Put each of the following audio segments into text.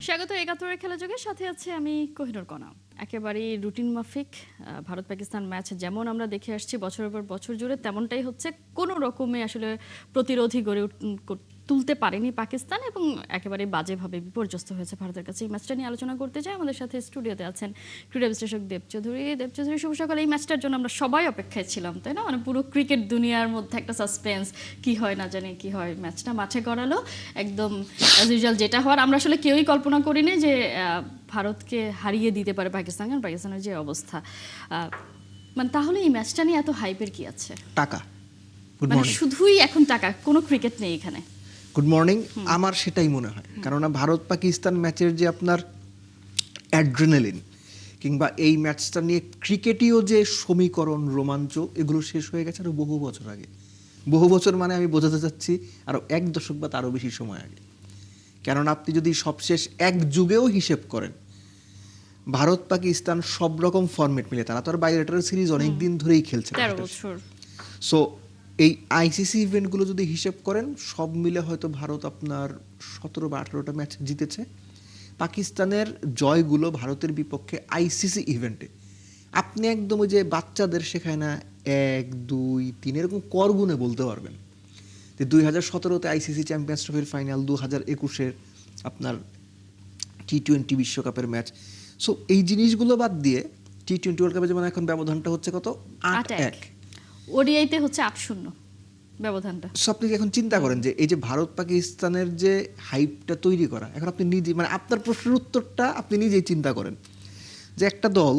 স্বাগত একাত্তরের খেলা যোগের সাথে আছে আমি কোহিনুর কণা। একেবারে রুটিন মাফিক ভারত পাকিস্তান ম্যাচ যেমন আমরা দেখে আসছি বছরের পর বছর জুড়ে, তেমনটাই হচ্ছে। কোনো রকমে আসলে প্রতিরোধী গড়ে তুলতে পারেনি পাকিস্তান এবং একেবারে বাজেভাবে বিপর্যস্ত হয়েছে ভারতের কাছে। এই ম্যাচটা নিয়ে আলোচনা করতে চাই। আমাদের সাথে স্টুডিওতে আছেন ক্রীড়া বিশ্লেষক দেব চৌধুরী। শুভ সকাল। এই ম্যাচটার জন্য আমরা সবাই অপেক্ষায় ছিলাম, তাই না? মানে পুরো ক্রিকেট দুনিয়ার মধ্যে একটা সাসপেন্স, কি হয় না জানি কি হয়। ম্যাচটা মাঠে গড়ালো একদম অ্যাজ ইউজুয়াল যেটা হওয়ার। আমরা আসলে কেউই কল্পনা করিনি যে ভারতকে হারিয়ে দিতে পারে পাকিস্তান, কারণ পাকিস্তানের যে অবস্থা। মানে তাহলে এই ম্যাচটা নিয়ে এত হাইপের কি আছে? টাকা। গুড মানে মর্নিং। শুধুই এখন টাকা, কোনো ক্রিকেট নেই এখানে। Good morning. আমার সেটাই মনে হয়, কারণ ভারত পাকিস্তান ম্যাচের যে আপনার অ্যাড্রেনালিন কিংবা এই ম্যাচটা নিয়ে ক্রিকেটীয় যে সমীকরণ, রোমাঞ্চ, এগুলো শেষ হয়ে গেছে আরও বহু বছর আগে। বহু বছর মানে আমি বোঝাতে চাচ্ছি আরও এক দশক বা তারও বেশি সময় আগে। কারণ আপনি যদি সবশেষ এক যুগেও হিসেব করেন, ভারত পাকিস্তান সব রকম ফরম্যাট মিলে, তারা তো আর বাইলেটারাল সিরিজ অনেক দিন ধরেই খেলছে, 13 বছর। সো এই আইসিসি ইভেন্টগুলো যদি হিসেব করেন, সব মিলে হয়তো ভারত আপনার 17 বা 18টা ম্যাচ জিতেছে। পাকিস্তানের জয়গুলো ভারতের বিপক্ষে আইসিসি ইভেন্টে আপনি একদম ওই যে বাচ্চাদের শেখায় না 1, 2, 3 এরকম কর গুণে বলতে পারবেন। যে 2017-তে আইসিসি চ্যাম্পিয়ন্স ট্রফির ফাইনাল, 2021-এর আপনার টি-20 বিশ্বকাপের ম্যাচ। সো এই জিনিসগুলো বাদ দিয়ে টি-20 ওয়ার্ল্ড কাপে যেমন এখন ব্যবধানটা হচ্ছে কত, 8-1। ওডিআইতে হচ্ছে 8-0 ব্যবধানটা। সো আপনি এখন চিন্তা করেন যে এই যে ভারত পাকিস্তানের যে হাইপটা তৈরি করা, এখন আপনি নিজে মানে আপনার প্রশ্নের উত্তরটা আপনি নিজেই চিন্তা করেন যে একটা দল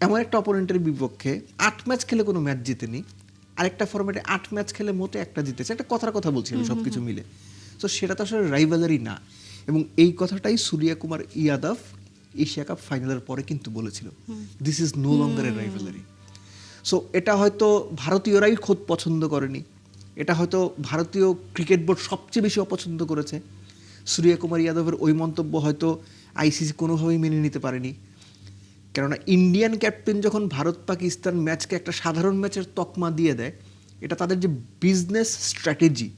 এমন একটা অপোনেন্টের বিপক্ষে 8 ম্যাচ খেলে কোনো ম্যাচ জিতেনি, আরেকটা ফরম্যাটে 8 ম্যাচ খেলে মোটে একটা জিতেছে। একটা কথার কথা বলছি আমি, সব কিছু মিলে। তো সেটা তো আসলে রাইভালারি না। এবং এই কথাটাই সূর্য কুমার ইয়াদব এশিয়া কাপ ফাইনালের পরে কিন্তু বলেছিল, this is no longer a rivalry. সো এটা হয়তো ভারতীয়রাই খোদ পছন্দ করেনি, এটা হয়তো ভারতীয় ক্রিকেট বোর্ড সবচেয়ে বেশি অপছন্দ করেছে। সূর্য কুমার ইয়াদবের ওই মন্তব্য হয়তো আইসিসি কোনোভাবেই মেনে নিতে পারেনি। কেননা ইন্ডিয়ান ক্যাপ্টেন যখন ভারত পাকিস্তান ম্যাচকে একটা সাধারণ ম্যাচের তকমা দিয়ে দেয়, এটা তাদের যে বিজনেস স্ট্র্যাটেজি,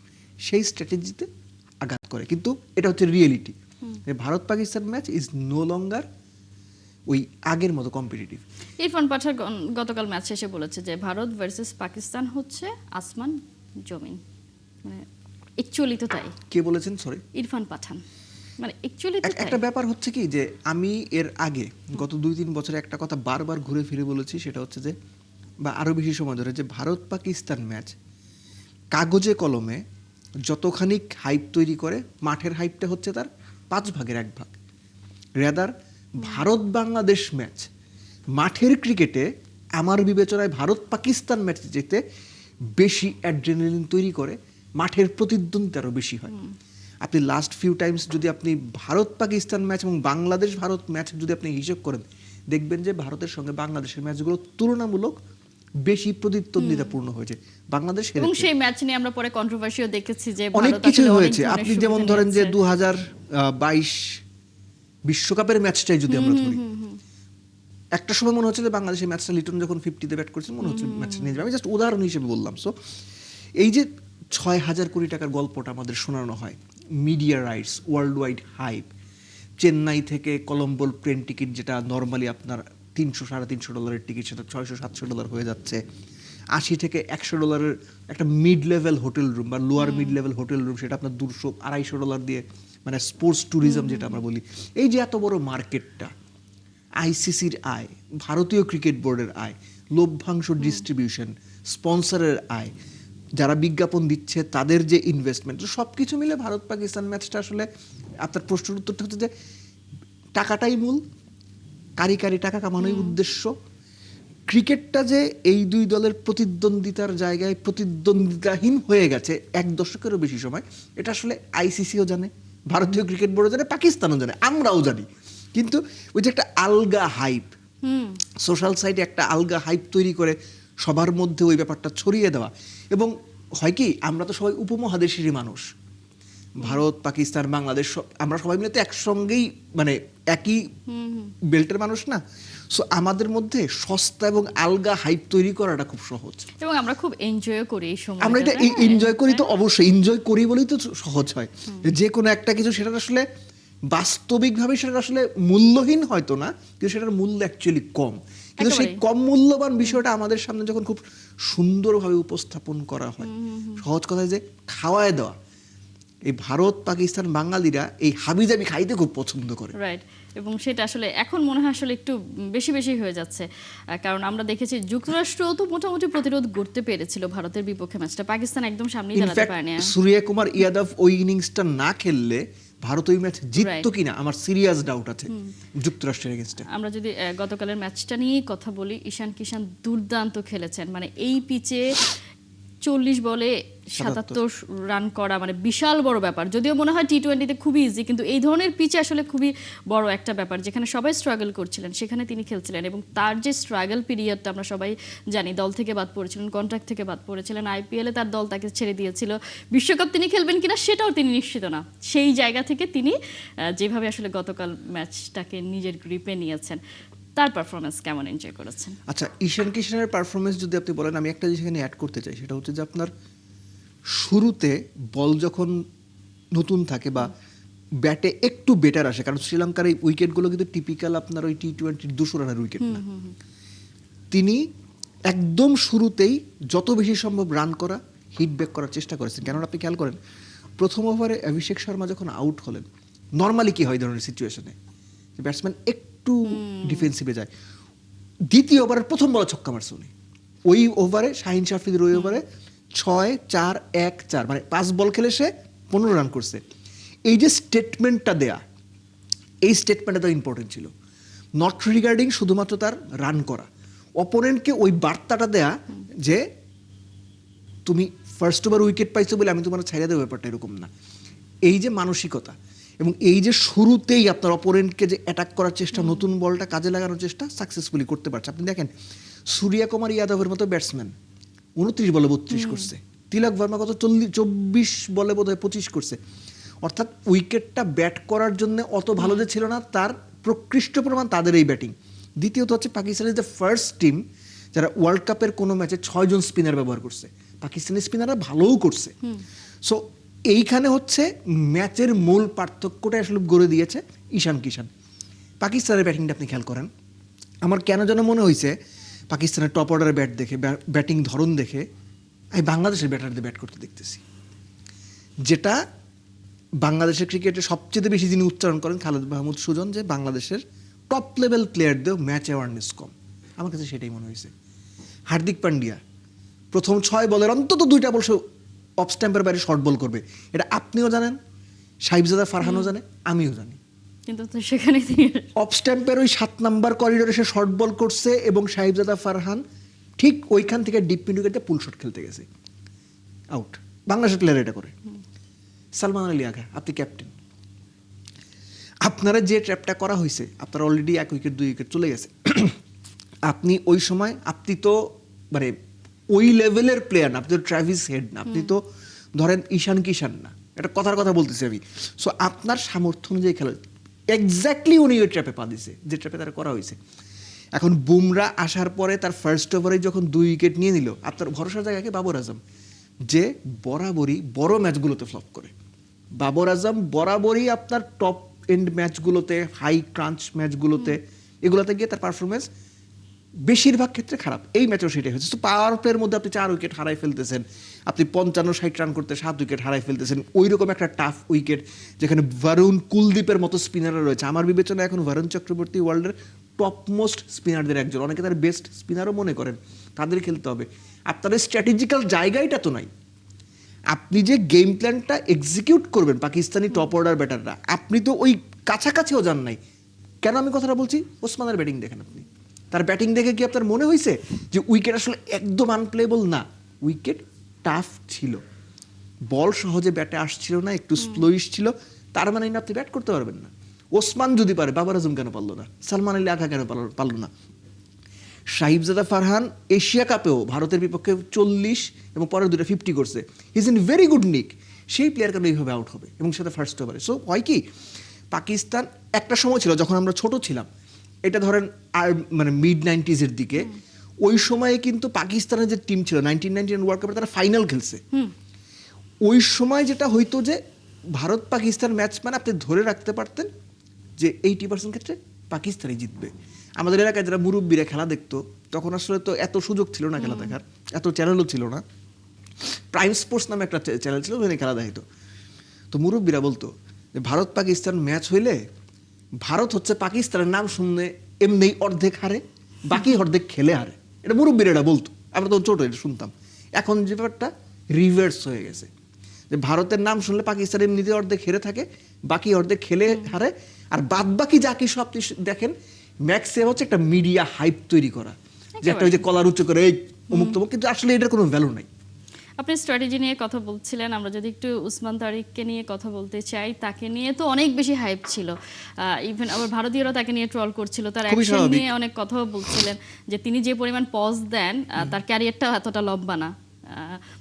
সেই স্ট্র্যাটেজিতে আঘাত করে। কিন্তু এটা হচ্ছে reality, Bharat Pakistan match is no longer ওই আগের মতো কম্পিটিটিভ। ইরফান পাঠান গতকাল ম্যাচ শেষে বলেছে যে ভারত ভার্সেস পাকিস্তান হচ্ছে আসমান জমিন। মানে অ্যাকচুয়ালি তো তাই। কে বলেছেন? সরি, ইরফান পাঠান। মানে অ্যাকচুয়ালি তো একটা ব্যাপার হচ্ছে কি, যে আমি এর আগে গত 2-3 বছরে একটা কথা বারবার ঘুরে ফিরে বলেছি, সেটা হচ্ছে যে, বা আরও বেশি সময় ধরে, যে ভারত পাকিস্তান ম্যাচ কাগজে কলমে যতখানি হাইপ তৈরি করে, মাঠের হাইপটা হচ্ছে তার 5 ভাগের 1 ভাগ। রেদার ভারত বাংলাদেশ ম্যাচ মাঠের ক্রিকেটে আমার বিবেচনায় ভারত পাকিস্তান ম্যাচ যেতে বেশি অ্যাড্রেনালিন তৈরি করে, মাঠের প্রতিদ্বন্দ্বিতা আরও বেশি হয়। আপনি লাস্ট ফিউ টাইমস যদি আপনি ভারত পাকিস্তান ম্যাচ এবং বাংলাদেশ ভারত ম্যাচ যদি আপনি হিসেব করেন, দেখবেন যে ভারতের সঙ্গে বাংলাদেশের ম্যাচগুলো তুলনামূলক বেশি প্রতিদ্বন্দ্বিতাপূর্ণ হয়েছে বাংলাদেশ। এবং সেই ম্যাচ নিয়ে আমরা পরে কন্ট্রোভার্সিও দেখেছি যে অনেক কিছু হয়েছে। আপনি যেমন ধরেন যে 2022 বিশ্বকাপের ম্যাচটাই যদি আমরা ধরি, একটা সময় মনে হচ্ছে যে বাংলাদেশের ম্যাচটা লিটন যখন 50-তে ব্যাট করছে, মনে হচ্ছে ম্যাচটা নিয়ে যাবে। আমি জাস্ট উদাহরণ হিসেবে বললাম। সো এই যে 6,000 কোটি টাকার গল্পটা আমাদের শোনানো হয়, media rights, world wide hype, Chennai থেকে কলম্বোর প্লেন টিকিট যেটা নর্মালি আপনার $300-350 টিকিট, সেটা $600-700 হয়ে যাচ্ছে। 80 থেকে $100 একটা মিড লেভেল হোটেল রুম বা lower mid level hotel room, সেটা আপনার $200-250 দিয়ে, মানে স্পোর্টস ট্যুরিজম যেটা আমরা বলি। এই যে এত বড় মার্কেটটা, আইসিসির আয়, ভারতীয় ক্রিকেট বোর্ডের আয়, লভ্যাংশ ডিস্ট্রিবিউশন, স্পন্সরের আয়, যারা বিজ্ঞাপন দিচ্ছে তাদের যে ইনভেস্টমেন্ট, সব কিছু মিলে ভারত পাকিস্তান ম্যাচটা আসলে, আপনার প্রশ্নের উত্তরটা হচ্ছে যে টাকাটাই মূল, কারি টাকা কামানোই উদ্দেশ্য। ক্রিকেটটা যে এই দুই দলের প্রতিদ্বন্দ্বিতার জায়গায় প্রতিদ্বন্দ্বিতাহীন হয়ে গেছে 1 দশকেরও বেশি সময়, এটা আসলে আইসিসিও জানে, ভারতীয় ক্রিকেট বোর্ডও জানে, পাকিস্তানও জানে, আমরাও জানি। কিন্তু ওই যে একটা আলগা হাইপ, সোশ্যাল সাইটে একটা আলগা হাইপ তৈরি করে সবার মধ্যে ওই ব্যাপারটা ছড়িয়ে দেওয়া। এবং হয় কি, আমরা তো সবাই উপমহাদেশেরই মানুষ, ভারত পাকিস্তান বাংলাদেশ আমরা সবাই মিলে তো একসঙ্গেই, মানে একই বেল্টের মানুষ না। সো আমাদের মধ্যে সস্তা এবং আলগা হাইপ তৈরি করাটা খুব সহজ, এবং আমরা খুব এনজয় করি এই সময়। আমরা এটা এনজয় করি, তো অবশ্যই এনজয় করি বলেই তো সহজ হয়। যে কোনো একটা কিছু, সেটা আসলে বাস্তবিকভাবে সেটা আসলে মূল্যহীন হয়তো না, কিন্তু সেটার মূল্য অ্যাকচুয়ালি কম। কিন্তু সেই কম মূল্যবান বিষয়টা আমাদের সামনে যখন খুব সুন্দরভাবে উপস্থাপন করা হয়, সহজ কথায় যে খাওয়ায় দেওয়া, এই ভারত পাকিস্তান বাঙালিরা এই হাবিজাবি খাইতে খুব পছন্দ করে। রাইট, এবং সেটা আসলে এখন মনে হয় আসলে একটু বেশি বেশি হয়ে যাচ্ছে, কারণ আমরা দেখেছি যুক্তরাষ্ট্র তো মোটামুটি প্রতিরোধ করতে পেরেছিল ভারতের বিপক্ষে ম্যাচটা, পাকিস্তান একদম সামনেই দাঁড়াতে পারেনি। সূর্য কুমার ইয়াদব ওই ইনিংসটা না খেললে ভারত ওই ম্যাচ জিততো কিনা আমার সিরিয়াস ডাউট আছে যুক্তরাষ্ট্রের এগেইনস্টে। আমরা যদি গতকালের ম্যাচটা নিয়েই কথা বলি, ঈশান কিষান দুর্দান্ত খেলেছেন। মানে এই পিচে 40 বলে 77 রান করা মানে বিশাল বড় ব্যাপার। যদিও মনে হয় টি-20তে খুবই ইজি, কিন্তু এই ধরনের পিচে আসলে খুবই বড় একটা ব্যাপার, যেখানে সবাই স্ট্রাগল করছিলেন সেখানে তিনি খেলছিলেন। এবং তার যে স্ট্রাগল পিরিয়ডটা আমরা সবাই জানি, দল থেকে বাদ পড়েছিলেন, কন্ট্রাক্ট থেকে বাদ পড়েছিলেন, আইপিএলে তার দল তাকে ছেড়ে দিয়েছিল, বিশ্বকাপ তিনি খেলবেন কিনা সেটাও তিনি নিশ্চিত না। সেই জায়গা থেকে তিনি যেভাবে আসলে গতকাল ম্যাচটাকে নিজের গ্রিপে নিয়েছেন, তার পারফরমেন্স কেমন এনজয় করেছেন? আচ্ছা, ঈশান কিষানের পারফরমেন্স যদি আপনি বলেন, আমি একটা জিনিস এখানে অ্যাড করতে চাই, সেটা হচ্ছে যে আপনার শুরুতে বল যখন নতুন থাকে বা ব্যাটে একটু বেটার আসে, কারণ শ্রীলঙ্কার এই উইকেটগুলো কিন্তু টিপিক্যাল আপনার ওই টি-20 200 রানের উইকেট না। তিনি একদম শুরুতেই যত বেশি সম্ভব রান করা, হিট ব্যাক করার চেষ্টা করেছেন। কেননা আপনি খেয়াল করেন, প্রথম ওভারে অভিষেক শর্মা যখন আউট হলেন, নর্মালি কি হয় ধরনের সিচুয়েশনে, ব্যাটসম্যান একটু ডিফেন্সিভে যায়। দ্বিতীয় ওভারের প্রথম বলে ছক্কা মারছে উনি, ওই ওভারে শাহিন শাফিদের ওই ওভারে 6-4-1-4, মানে 5 বল খেলে সে 15 রান করছে। এই যে স্টেটমেন্টটা দেয়া, এই স্টেটমেন্টটা তার ইম্পর্টেন্ট ছিল, নট রিগার্ডিং শুধুমাত্র তার রান করা, অপোনেন্টকে ওই বার্তাটা দেয়া যে তুমি ফার্স্ট ওভার উইকেট পাইছো বলে আমি তোমার ছাইড়া দেবো, ব্যাপারটা এরকম না। এই যে মানসিকতা এবং এই যে শুরুতেই আপনার অপোনেন্টকে যে অ্যাটাক করার চেষ্টা, নতুন বলটা কাজে লাগানোর চেষ্টা সাকসেসফুলি করতে পারছে। আপনি দেখেন সূর্য কুমার ইয়াদবের মতো ব্যাটসম্যান 29 বলে 32 করছে, তিলক ভার্মা কত 24 বলে বোধহয় 25 করছে। অর্থাৎ উইকেটটা ব্যাট করার জন্য অত ভালো যে ছিল না, তার প্রকৃষ্ট প্রমাণ তাদের এই ব্যাটিং। দ্বিতীয়ত হচ্ছে পাকিস্তানের যে ফার্স্ট টিম যারা ওয়ার্ল্ড কাপের কোনো ম্যাচে 6 জন স্পিনার ব্যবহার করছে, পাকিস্তানি স্পিনাররা ভালোও করছে। সো এইখানে হচ্ছে ম্যাচের মূল পার্থক্যটা আসলে গড়ে দিয়েছে ঈশান কিষান। পাকিস্তানের ব্যাটিংটা আপনি খেয়াল করেন, আমার কেন যেন মনে হয়েছে পাকিস্তানের টপ অর্ডারের ব্যাট দেখে, ব্যাটিং ধরন দেখে আমি বাংলাদেশের ব্যাটারদের ব্যাট করতে দেখতেছি, যেটা বাংলাদেশের ক্রিকেটে সবচেয়ে বেশি যিনি উচ্চারণ করেন খালেদ মাহমুদ সুজন, যে বাংলাদেশের টপ লেভেল প্লেয়ারদেরও ম্যাচ অ্যাওয়ারনেস কম। আমার কাছে সেটাই মনে হয়েছে। হার্দিক পান্ডিয়া প্রথম 6 বলের অন্তত 2টা বল অফ স্ট্যাম্পের বাইরে শর্ট বল করবে, এটা আপনিও জানেন, সাহিবজাদা ফারহানও জানে, আমিও জানি, কিন্তু তো সেখানে অফ স্ট্যাম্পের ওই 7 নাম্বার করিডোরে সে শর্ট বল করছে এবং সাহিবজাদা ফারহান ঠিক ওইখান থেকে ডিপ মিড উইকেটে পুল শট খেলতে গেছে, আউট। বাংলাদেশের প্লেয়ার এটা করে। সালমান আলী আগা, আপনি ক্যাপ্টেন, আপনারা যে ট্র্যাপটা করা হয়েছে, আপনার অলরেডি 1 উইকেট 2 উইকেট চলে গেছে, আপনি ওই সময়, আপনি তো মানে ওই লেভেলের প্লেয়ার না, আপনি তো ট্রাভিস হেড না, আপনি তো ধরেন ঈশান কিষান না, এটা কথার কথা বলতেছি আমি। সো আপনার সামর্থ্য অনুযায়ী খেলা, এক্স্যাক্টলি উনি ওই ট্র্যাপে পা দিছে যে ট্র্যাপে তারা করা হয়েছে। এখন বুমরা আসার পরে তার ফার্স্ট ওভারে যখন 2 উইকেট নিয়ে নিল, আপনার ভরসার জায়গাকে বাবর আজম, যে বরাবরই বড় ম্যাচগুলোতে ফ্লপ করে। বাবর আজম বরাবরই আপনার টপ এন্ড ম্যাচগুলোতে, হাই ক্রাঞ্চ ম্যাচগুলোতে, এগুলোতে গিয়ে তার পারফরমেন্স বেশিরভাগ ক্ষেত্রে খারাপ। এই ম্যাচেও সেটাই হয়েছে। তো পাওয়ার প্লের মধ্যে আপনি 4 উইকেট হারাই ফেলতেছেন, আপনি 55-60 রান করতে 7 উইকেট হারাই ফেলতেছেন। ওই রকম একটা টাফ উইকেট যেখানে বরুণ কুলদীপের মতো স্পিনাররা রয়েছে। আমার বিবেচনায় এখন বরুণ চক্রবর্তী ওয়ার্ল্ডের টপমোস্ট স্পিনারদের একজন, অনেকে তার বেস্ট স্পিনারও মনে করেন, তাদের খেলতে হবে। আপনার স্ট্র্যাটেজিক্যাল জায়গাটা তো নাই, আপনি যে গেম প্ল্যানটা এক্সিকিউট করবেন পাকিস্তানি টপ অর্ডার ব্যাটাররা, আপনি তো ওই কাছাকাছিও যান নাই। কেন আমি কথাটা বলছি? ওসমানের ব্যাটিং দেখেন আপনি, তার ব্যাটিং দেখে কি আপনার মনে হয়েছে যে উইকেট আসলে একদম আনপ্লেয়েবল? না, উইকেট টাফ ছিল, বল সহজে ব্যাটে আসছিল না, একটু স্লোইশ ছিল, তার মানে না আপনি ব্যাট করতে পারবেন না। ওসমান যদি পারে, বাবর আজম কেন পারলো না? সালমান আলী আগা কেন পারলো না? সাহিবজাদা ফারহান এশিয়া কাপেও ভারতের বিপক্ষে 40 এবং পরের 2টা 50 করছে, ইজ ইন ভেরি গুড নিক। সেই প্লেয়ার কেন এইভাবে আউট হবে এবং সেটা ফার্স্ট ওভারে? সো হয় কি, পাকিস্তান একটা সময় ছিল যখন আমরা ছোট ছিলাম, এটা ধরেন আর মানে মিড 90s দিকে, ওই সময়ে কিন্তু পাকিস্তানের যে টিম ছিল 1999 ওয়ার্ল্ড কাপে, তারা ফাইনাল খেলছে। ওই সময় যেটা হইতো যে ভারত পাকিস্তান ম্যাচ মানে আপনি ধরে রাখতে পারতেন যে 80% ক্ষেত্রে পাকিস্তানই জিতবে। আমাদের এলাকায় যারা মুরব্বীরা খেলা দেখতো তখন আসলে তো এত সুযোগ ছিল না খেলা দেখার, এত চ্যানেলও ছিল না। প্রাইম স্পোর্টস নামে একটা চ্যানেল ছিল, ওখানে খেলা দেখাইতো। তো মুরব্বীরা বলতো যে ভারত পাকিস্তান ম্যাচ হইলে ভারত হচ্ছে পাকিস্তানের নাম শুনলে এমনিই অর্ধেক হারে, বাকি অর্ধেক খেলে হারে। এটা মুরব্বীরা এটা বলতো, আমরা তো ছোট এটা শুনতাম। এখন যে ব্যাপারটা রিভার্স হয়ে গেছে, যে ভারতের নাম শুনলে পাকিস্তান এমনিতে অর্ধেক হেরে থাকে, বাকি অর্ধেক খেলে হারে। আর বাদ বাকি যা কিছু আপনি দেখেন ম্যাক্সিমাম হচ্ছে একটা মিডিয়া হাইপ তৈরি করা, যে একটা ওই যে কলার উচ্চ করে এই অমুক তমুক, কিন্তু আসলে এটার কোনো ভ্যালু নাই। আপনি স্ট্র্যাটেজি নিয়ে কথা বলছিলেন, আমরা যদি একটু উসমান তারিককে নিয়ে কথা বলতে চাই, তাকে নিয়ে তো অনেক বেশি হাইপ ছিল, ইভেন আবার ভারতীয়রা তাকে নিয়ে ট্রল করছিল, তার অ্যাকশন নিয়ে অনেক কথাও বলছিলেন যে তিনি যে পরিমাণ পজ দেন তার ক্যারিয়ারটা এতটা লম্বা না।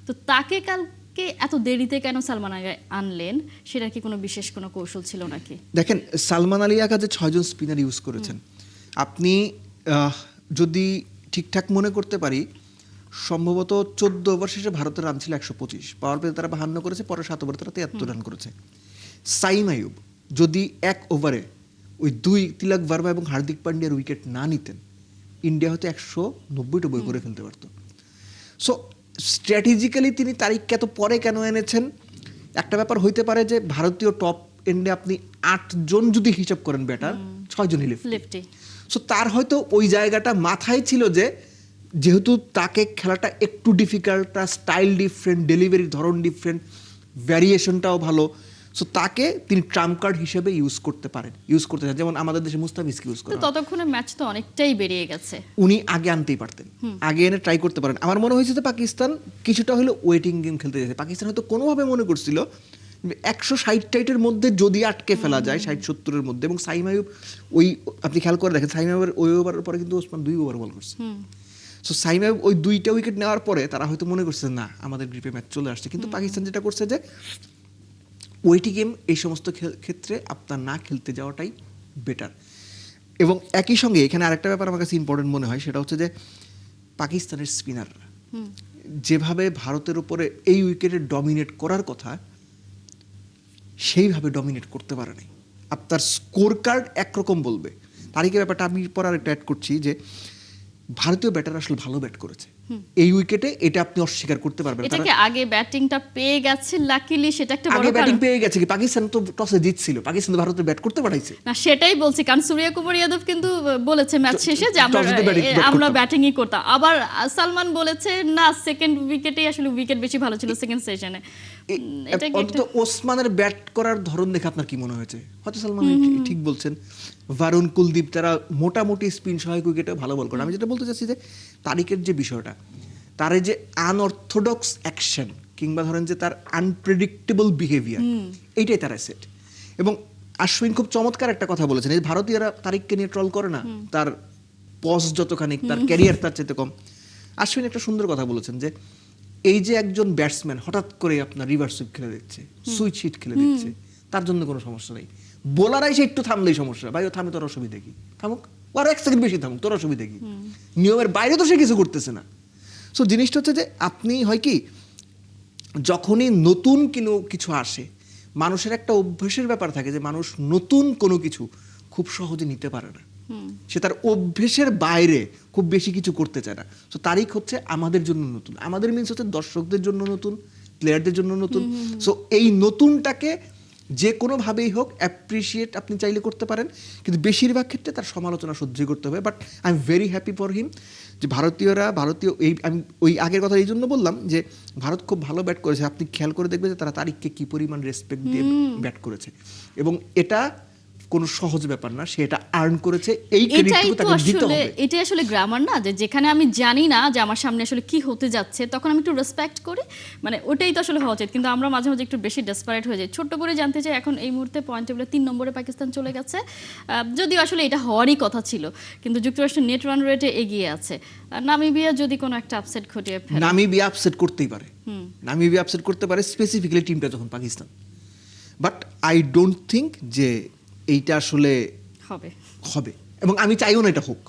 তো তাকে কালকে এত দেরিতে কেন সালমান আলী আনলেন, সেটা কি কোনো বিশেষ কোনো কৌশল ছিল নাকি? দেখেন সালমান আলী আগে যে 6 জন স্পিনার ইউজ করেছেন, আপনি যদি ঠিকঠাক মনে করতে পারি, সম্ভবত 14 ওভার শেষে ভারতের রান ছিল 125, পাওয়ার প্লে তারা 52 করেছে, পরে 7 ওভারে তারা 73 রান করেছে। সাইম আইয়ুব যদি 1 ওভারে ওই 2 তিলক ভার্মা এবং হার্দিক পান্ডিয়ার উইকেট না নিতেন, ইন্ডিয়া হয়তো 190টা বই করে ফেলতে পারতো। সো স্ট্র্যাটেজিক্যালি তিনি তারিখকে এত পরে কেন এনেছেন, একটা ব্যাপার হইতে পারে যে ভারতীয় টপ এন্ডে আপনি 8 জন যদি হিসাব করেন ব্যাটার, 6 জনই লেফটি। সো তার হয়তো ওই জায়গাটা মাথায় ছিল যে যেহেতু তাকে খেলাটা একটু ডিফিকাল্ট, তার স্টাইল ডিফারেন্ট, ডেলিভারির ধরন ডিফারেন্ট, ভ্যারিয়েশনটাও ভালো, সো তাকে তিনি ট্রাম্প কার্ড হিসেবে ইউজ করতে পারেন, ইউজ করতে চান। যেমন আমাদের দেশে মুস্তাফিজকে ইউজ করা, ততক্ষণে ম্যাচ তো অনেকটাই বেরিয়ে গেছে, উনি আগে আনতেই পারতেন, আগে এনে ট্রাই করতে পারেন। আমার মনে হয়েছে যে পাকিস্তান কিছুটা হলো ওয়েটিং গেম খেলতে যাচ্ছে। পাকিস্তান হয়তো কোনোভাবে মনে করছিল 160 মধ্যে যদি আটকে ফেলা যায়, 60-70 মধ্যে। এবং সাইম আইয়ুব ওই আপনি খেয়াল করে দেখেন, সাইম আইয়ুবের ওই ওভারের পরে কিন্তু ওসমান 2 ওভার বল করছে। সো সাইম আইয়ুব ওই 2টা উইকেট নেওয়ার পরে তারা হয়তো মনে করছে না আমাদের গ্রিপে ম্যাচ চলে আসছে। কিন্তু পাকিস্তান যেটা করছে যে ওয়েটিং গেম এই সমস্ত ক্ষেত্রে আপনার না খেলতে যাওয়াটাই বেটার। এবং একই সঙ্গে এখানে আরেকটা ব্যাপার আমার কাছে ইম্পর্টেন্ট মনে হয়, সেটা হচ্ছে যে পাকিস্তানের স্পিনাররা যেভাবে ভারতের উপরে এই উইকেটে ডমিনেট করার কথা, সেইভাবে ডমিনেট করতে পারে নাই। আপনার স্কোর কার্ড একরকম বলবে। তারিখের ব্যাপারটা আমি পর আরেকটা অ্যাড করছি যে ভারতীয় ব্যাটার আসলে ভালো ব্যাট করেছে এই উইকেটে, এটা আপনি অস্বীকার করতে পারবেন। এটা কি আগে ব্যাটিংটা পেয়ে গেছে লাকিলি, সেটা একটা বড় আগে কারণ। ব্যাটিং পেয়ে গেছে কি, পাকিস্তান তো টসে জিতছিল, পাকিস্তান ভারতের ব্যাট করতে পাঠাইছে না, সেটাই বলছি, কারণ সূর্য কুমার যাদব কিন্তু বলেছে ম্যাচ শেষে যে আমরা ব্যাটিংই করতাম। আবার সালমান বলেছে না, সেকেন্ড উইকেটেই আসলে উইকেট বেশি ভালো ছিল সেকেন্ড সেশনে। অন্তত ওসমানের ব্যাট করার ধরন দেখে আপনার কি মনে হয়েছে? হয়তো সালমান ঠিক বলছেন, ভারুণ, কুলদীপ তারা মোটামুটি স্পিন সহায়ক উইকেটে ভালো বল করে। আমি যেটা বলতে চাচ্ছি যে তারিকের যে বিষয়টা, তার যে আনঅর্থোডক্স অ্যাকশন কিংবা ধরেন যে তার আনপ্রেডিক্টেবল বিহেভিয়ার, এইটাই তার অ্যাসেট। এবং আশ্বিন খুব চমৎকার একটা কথা বলেছেন, এই ভারতীয়রা তারিককে নিয়ে ট্রল করে না, তার পজ যতখানি, তার ক্যারিয়ার তার চাইতে কম। আশ্বিন একটা সুন্দর কথা বলেছেন যে এই যে একজন ব্যাটসম্যান হঠাৎ করে আপনার রিভার্স সুইপ খেলে দিচ্ছে, সুইচ হিট খেলে দিচ্ছে, তার জন্য কোনো সমস্যা নেই। বোলারাই সে একটু থামলেই সমস্যা, ভাই ও থামে, তোর অসুবিধা কি, থামুক, আর 1 সেকেন্ড বেশি থামুক, তোর অসুবিধা কি, নিয়মের বাইরে তো সে কিছু করতেছে না। সো জিনিসটা হচ্ছে যে আপনি হয় কি, যখনই নতুন কিছু আসে, মানুষের একটা অভ্যেসের ব্যাপার থাকে যে মানুষ নতুন কোনো কিছু খুব সহজে নিতে পারে না, সে তার অভ্যেসের বাইরে খুব বেশি কিছু করতে চায় না। তো তারিখ হচ্ছে আমাদের জন্য নতুন, আমাদের মিনস হচ্ছে দর্শকদের জন্য নতুন, প্লেয়ারদের জন্য নতুন। সো এই নতুনটাকে যে কোনোভাবেই হোক অ্যাপ্রিসিয়েট আপনি চাইলে করতে পারেন, কিন্তু বেশিরভাগ ক্ষেত্রে তার সমালোচনা সহ্য করতে হবে। But I am very happy for him যে ভারতীয় এই আমি ওই আগের কথা এই জন্য বললাম যে ভারত খুব ভালো ব্যাট করেছে। আপনি খেয়াল করে দেখবেন যে তারা তারিখকে কি পরিমাণ রেসপেক্ট দিয়ে ব্যাট করেছে, এবং এটা কোনো সহজ ব্যাপার না, সে এটা আর্ন করেছে, এই ক্রেডিটটুকু তাকে দিতে হবে। এটাই আসলে গ্রামার না, যে যেখানে আমি জানি না যে আমার সামনে আসলে কি হতে যাচ্ছে, তখন আমি একটু রেসপেক্ট করি, মানে ওটাই তো আসলে হওয়া উচিত। কিন্তু আমরা মাঝে মাঝে একটু বেশি ডেসপারেট হয়ে যাই। ছোট্ট করে জানতে চাই, এখন এই মুহূর্তে পয়েন্ট টেবিলে 3 নম্বরে পাকিস্তান চলে গেছে, যদিও আসলে এটা হওয়ারই কথা ছিল, কিন্তু যুক্তরাষ্ট্র নেট রান রেটে এগিয়ে আছে। নামিবিয়া যদি কোনো একটা আপসেট ঘটিয়ে ফেলে, নামিবিয়া আপসেট করতেই পারে, নামিবিয়া আপসেট করতে পারে, স্পেসিফিক্যালি টিমটা যখন Pakistan. But I don't think যে এইটা আসলে হবে, এবং আমি চাইও না এটা হোক।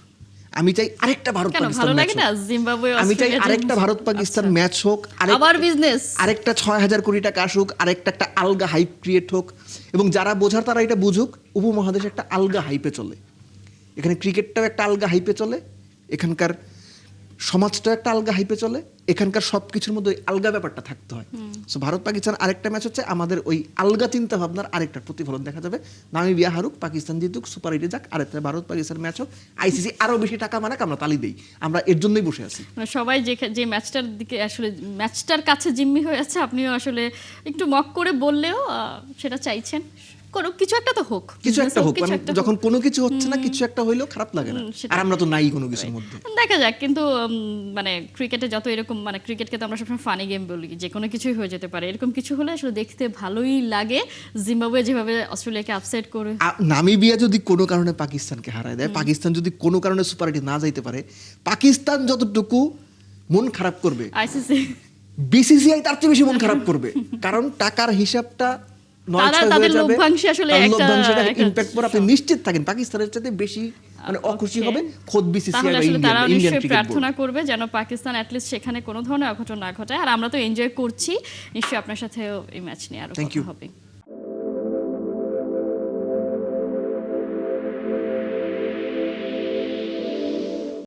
আমি চাই আরেকটা ভারত কেন পাকিস্তান ভালো ম্যাচ লাগে না জিম্বাবুয়ে আমি চাই অস্ট্রেলিয়া আরেকটা ভারত পাকিস্তান ম্যাচ হোক, আবার বিজনেস আরেকটা 6,000 কোটি টাকা আসুক, আরেকটা একটা আলগা হাইপ ক্রিয়েট হোক, এবং যারা বোঝার তারা এটা বুঝুক উপমহাদেশে একটা আলগা হাইপে চলে। এখানে ক্রিকেটটাও একটা আলগা হাইপে চলে, এখানকার সমাজটাও একটা আলগা হাইপে চলে, এখানকার সব কিছুর মধ্যে ওই আলগা ব্যাপারটা থাকতে হয়। সো ভারত পাকিস্তান আরেকটা ম্যাচ হচ্ছে আমাদের ওই আলগা চিন্তা ভাবনার আরেকটা প্রতিফলন দেখা যাবে। নামিবিয়া হারুক, পাকিস্তান জিতুক, সুপার এইটে যাক, আরেকটা ভারত পাকিস্তান ম্যাচ হোক, আইসিসি আরো বেশি টাকা মানে আমরা তালি দেই, আমরা এর জন্যই বসে আছি। মানে সবাই যে ম্যাচটার দিকে আসলে ম্যাচটার কাছে জিম্মি হয়ে আছে, আপনিও আসলে একটু মক করে বললেও সেটা চাইছেন কোনো কিছু একটা তো হোক, কিছু একটা হোক, কিছু মানে একটা যখন কোনো কিছু হচ্ছে না, কিছু একটা হইলেও খারাপ লাগে না, আর আমরা তো নাই কোনো কিছুর মধ্যে। দেখা যাক। কিন্তু মানে ক্রিকেটে যত এরকম, মানে ক্রিকেটকে তো আমরা সবসময় ফানি গেম বলি, যে কোনো কিছুই হয়ে যেতে পারে, এরকম কিছু হলে আসলে দেখতে ভালোই লাগে। জিম্বাবুয়ে যেভাবে অস্ট্রেলিয়াকে আপসেট করে, নামিবিয়া যদি কোনো কারণে পাকিস্তানকে হারায় দেয়, পাকিস্তান যদি কোনো কারণে সুপার এইটে না যাইতে পারে, পাকিস্তান যতটুকু মন খারাপ করবে আইসিসি বিসিসিআই তার চেয়ে বেশি মন খারাপ করবে, কারণ টাকার হিসাবটা তাদের লভ্যাংশে আসলে ইমপ্যাক্ট পড়ে। আপনি নিশ্চিত থাকেন পাকিস্তানের চাইতে বেশি মানে অখুশি হবে খোদ বিসিসিআই তাহলে বা আসলে তারা ইন্ডিয়ান নিশ্চয়ই ক্রিকেট প্রার্থনা বোর্ড। করবে যেন পাকিস্তান অ্যাটলিস্ট সেখানে কোনো ধরনের অঘটন না ঘটায়। আর আমরা তো এনজয় করছি, নিশ্চয়ই আপনার সাথেও এই ম্যাচ নিয়ে আরো Thank কথা you. হবে।